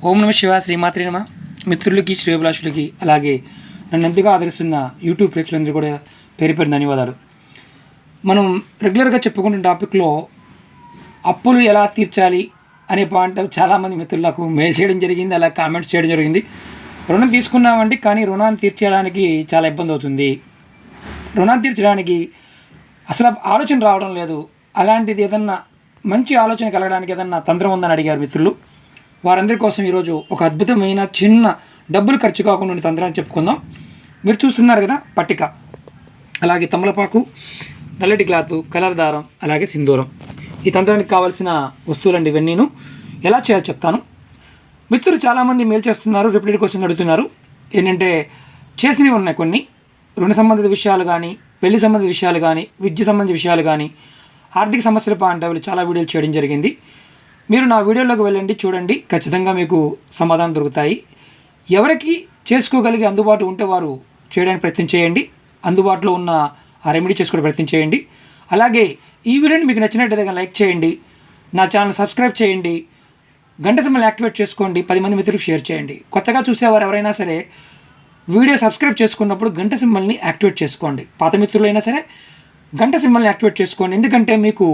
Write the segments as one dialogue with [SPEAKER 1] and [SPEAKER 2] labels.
[SPEAKER 1] ఓం నమ శివ శ్రీమాత్రి నమ. మిత్రులకి శ్రేయోభిలాషులకి అలాగే నన్ను ఎంతగా ఆదరిస్తున్న యూట్యూబ్ ప్రేక్షకులందరూ కూడా పేరు పేరు ధన్యవాదాలు. మనం రెగ్యులర్గా చెప్పుకుంటున్న టాపిక్లో అప్పులు ఎలా తీర్చాలి అనే పాయింట్ చాలామంది మిత్రులకు మెయిల్ చేయడం జరిగింది, అలా కామెంట్స్ చేయడం జరిగింది. రుణం తీసుకున్నామండి, కానీ రుణాన్ని తీర్చడానికి చాలా ఇబ్బంది అవుతుంది, రుణాన్ని తీర్చడానికి అసలు ఆలోచన రావడం లేదు, అలాంటిది ఏదన్నా మంచి ఆలోచన కలగడానికి ఏదన్నా తంత్రం ఉందని అడిగారు మిత్రులు. వారందరి కోసం ఈరోజు ఒక అద్భుతమైన చిన్న డబ్బులు ఖర్చు కాకుండా ఉండే తంత్రాన్ని చెప్పుకుందాం. మీరు చూస్తున్నారు కదా, పట్టిక, అలాగే తమలపాకు, నల్లటి క్లాత్, కలర్ దారం, అలాగే సింధూరం. ఈ తంత్రానికి కావాల్సిన వస్తువులండి ఇవన్నీను. ఎలా చేయాలో చెప్తాను. మిత్రులు చాలామంది మెయిల్ చేస్తున్నారు, రిపీటెడ్ క్వశ్చన్ అడుగుతున్నారు. ఏంటంటే చేసినవి ఉన్నాయి కొన్ని, రుణ సంబంధిత విషయాలు కానీ, పెళ్లి సంబంధిత విషయాలు కానీ, విద్య సంబంధిత విషయాలు కానీ, ఆర్థిక సమస్యల పాయింట్ చాలా వీడియోలు చేయడం జరిగింది. మీరు నా వీడియోలోకి వెళ్ళండి, చూడండి, ఖచ్చితంగా మీకు సమాధానం దొరుకుతాయి. ఎవరికి చేసుకోగలిగే అందుబాటు ఉంటే వారు చేయడానికి ప్రయత్నం చేయండి, అందుబాటులో ఉన్న ఆ రెమెడీ చేసుకోవడానికి ప్రయత్నం చేయండి. అలాగే ఈ వీడియోని మీకు నచ్చినట్టయితే లైక్ చేయండి, నా ఛానల్ సబ్స్క్రైబ్ చేయండి, గంట సింబల్ని యాక్టివేట్ చేసుకోండి, 10 మంది మిత్రులకు షేర్ చేయండి. కొత్తగా చూసేవారు ఎవరైనా సరే వీడియో సబ్స్క్రైబ్ చేసుకున్నప్పుడు గంట సింబల్ని యాక్టివేట్ చేసుకోండి. పాత మిత్రులైనా సరే గంట సింబల్ని యాక్టివేట్ చేసుకోండి, ఎందుకంటే మీకు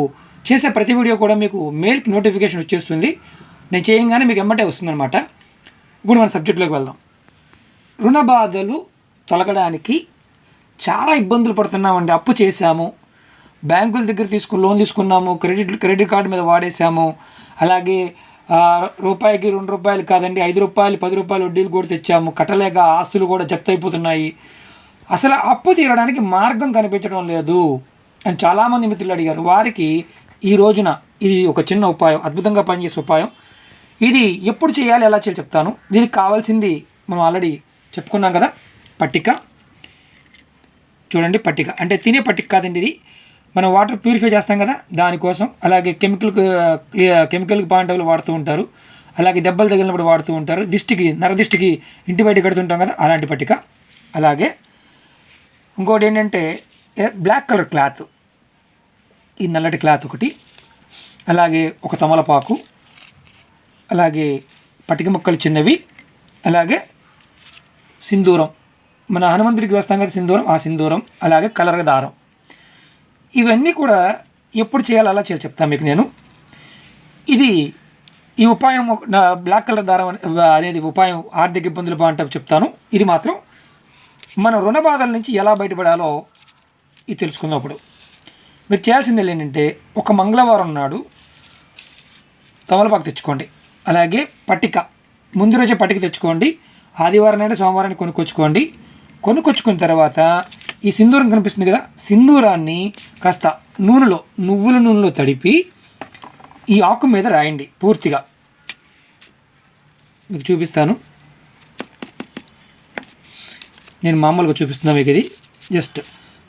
[SPEAKER 1] చేసే ప్రతి వీడియో కూడా మీకు మెయిల్కి నోటిఫికేషన్ వచ్చేస్తుంది. నేను చేయగానే మీకు ఎమ్మటే వస్తుందన్నమాట. ఇప్పుడు మన సబ్జెక్టులోకి వెళ్దాం. రుణ బాధలు తొలగడానికి చాలా ఇబ్బందులు పడుతున్నామండి. అప్పు చేశాము, బ్యాంకుల దగ్గర లోన్ తీసుకున్నాము, క్రెడిట్ కార్డు మీద వాడేసాము, అలాగే రూపాయికి 2 రూపాయలు కాదండి, 5 రూపాయలు 10 రూపాయలు వడ్డీలు కూడా తెచ్చాము, కట్టలేక ఆస్తులు కూడా జప్తు అయిపోతున్నాయి. అసలు అప్పు తీరడానికి మార్గం కనిపించడం లేదు అని చాలామంది మిత్రులు అడిగారు. వారికి ఈ రోజున ఇది ఒక చిన్న ఉపాయం, అద్భుతంగా పనిచేసే ఉపాయం. ఇది ఎప్పుడు చేయాలి, ఎలా చేయాలి చెప్తాను. దీనికి కావాల్సింది మనం ఆల్రెడీ చెప్పుకున్నాం కదా, పట్టిక. చూడండి, పట్టిక అంటే తినే పట్టిక కాదండి, ఇది మనం వాటర్ ప్యూరిఫై చేస్తాం కదా దానికోసం. అలాగే కెమికల్ పాయింట్లు వాడుతూ ఉంటారు, అలాగే దెబ్బలు తగిలినప్పుడు వాడుతూ ఉంటారు, నరదిష్టికి ఇంటి బయట కడుతుంటాం కదా అలాంటి పట్టిక. అలాగే ఇంకోటి ఏంటంటే బ్లాక్ కలర్ క్లాత్, ఈ నల్లటి క్లాత్ ఒకటి, అలాగే ఒక తమలపాకు, అలాగే పటిక ముక్కలు చిన్నవి, అలాగే సింధూరం, మన హనుమంతుడికి వేస్తాం కదా సింధూరం, ఆ సింధూరం, అలాగే కలర్ దారం. ఇవన్నీ కూడా ఎప్పుడు చేయాలి, అలా చేయాలి చెప్తాను మీకు నేను. ఈ ఉపాయం బ్లాక్ కలర్ దారం అనేది ఉపాయం ఆర్థిక ఇబ్బందులు బాగుంటే చెప్తాను. ఇది మాత్రం మన రుణ బాధల నుంచి ఎలా బయటపడాలో ఇది తెలుసుకుందాం. అప్పుడు మీరు చేయాల్సింది ఏంటంటే, ఒక మంగళవారం నాడు తమలపాకు తెచ్చుకోండి, అలాగే పట్టిక ముందు రోజే పట్టిక తెచ్చుకోండి. ఆదివారం నాడు సోమవారాన్ని కొనుక్కొచ్చుకున్న తర్వాత ఈ సింధూరం కనిపిస్తుంది కదా, సింధూరాన్ని కాస్త నువ్వుల నూనెలో తడిపి ఈ ఆకు మీద రాయండి పూర్తిగా. మీకు చూపిస్తాను, నేను మామూలుగా చూపిస్తున్నాను మీకు. ఇది జస్ట్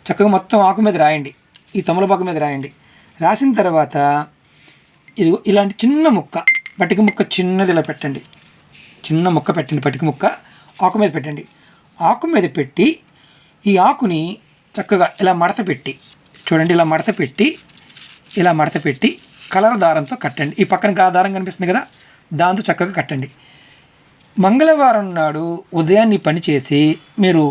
[SPEAKER 1] చక్కగా మొత్తం ఆకు మీద రాయండి, ఈ తమలపాకు మీద రాయండి. రాసిన తర్వాత ఇది ఇలాంటి చిన్న ముక్క, పట్టిక ముక్క చిన్నది ఇలా పెట్టండి, చిన్న ముక్క పెట్టండి, పట్టిక ముక్క ఆకు మీద పెట్టండి. ఆకు మీద పెట్టి ఈ ఆకుని చక్కగా ఇలా మడత పెట్టి, చూడండి, ఇలా మడత పెట్టి కలర్ దారంతో కట్టండి. ఈ పక్కన దారం కనిపిస్తుంది కదా, దాంతో చక్కగా కట్టండి. మంగళవారం నాడు ఉదయాన్నే పని చేసి మీరు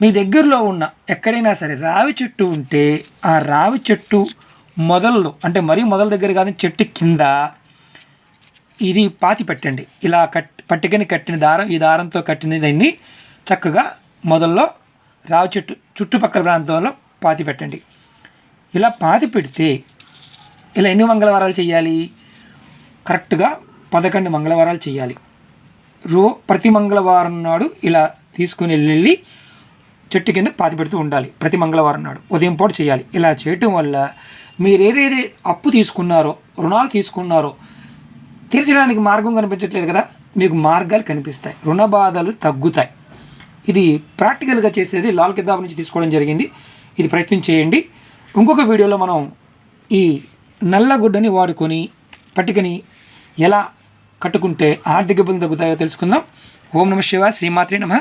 [SPEAKER 1] మీ దగ్గరలో ఉన్న ఎక్కడైనా సరే రావి చెట్టు ఉంటే ఆ రావి చెట్టు మొదల్లో, అంటే మరీ మొదల దగ్గర కాదు, చెట్టు కింద ఇది పాతి పెట్టండి. ఇలా పట్టికని కట్టిన దారం, ఈ దారంతో కట్టిన దాన్ని చక్కగా మొదల్లో రావి చెట్టు చుట్టుపక్కల ప్రాంతంలో పాతి పెట్టండి. ఇలా పాతి పెడితే ఇలా ఎన్ని మంగళవారాలు చేయాలి? కరెక్ట్గా 11 మంగళవారాలు చేయాలి. ప్రతి మంగళవారం నాడు ఇలా తీసుకుని వెళ్ళి చెట్టు కింద పాతి పెడుతూ ఉండాలి. ప్రతి మంగళవారం నాడు ఉదయం పూట చేయాలి. ఇలా చేయటం వల్ల మీరు ఏదైతే అప్పు తీసుకున్నారో, రుణాలు తీసుకున్నారో తీర్చడానికి మార్గం కనిపించట్లేదు కదా, మీకు మార్గాలు కనిపిస్తాయి, రుణ బాధలు తగ్గుతాయి. ఇది ప్రాక్టికల్గా చేసేది లాల్ కితాబ్ నుంచి తీసుకోవడం జరిగింది. ఇది ప్రయత్నం చేయండి. ఇంకొక వీడియోలో మనం ఈ నల్లగుడ్డని వాడుకొని పట్టికని ఎలా కట్టుకుంటే ఆర్థిక ఇబ్బందులు తగ్గుతాయో తెలుసుకుందాం. ఓం నమ శివాయ, శ్రీమాత్రే నమః.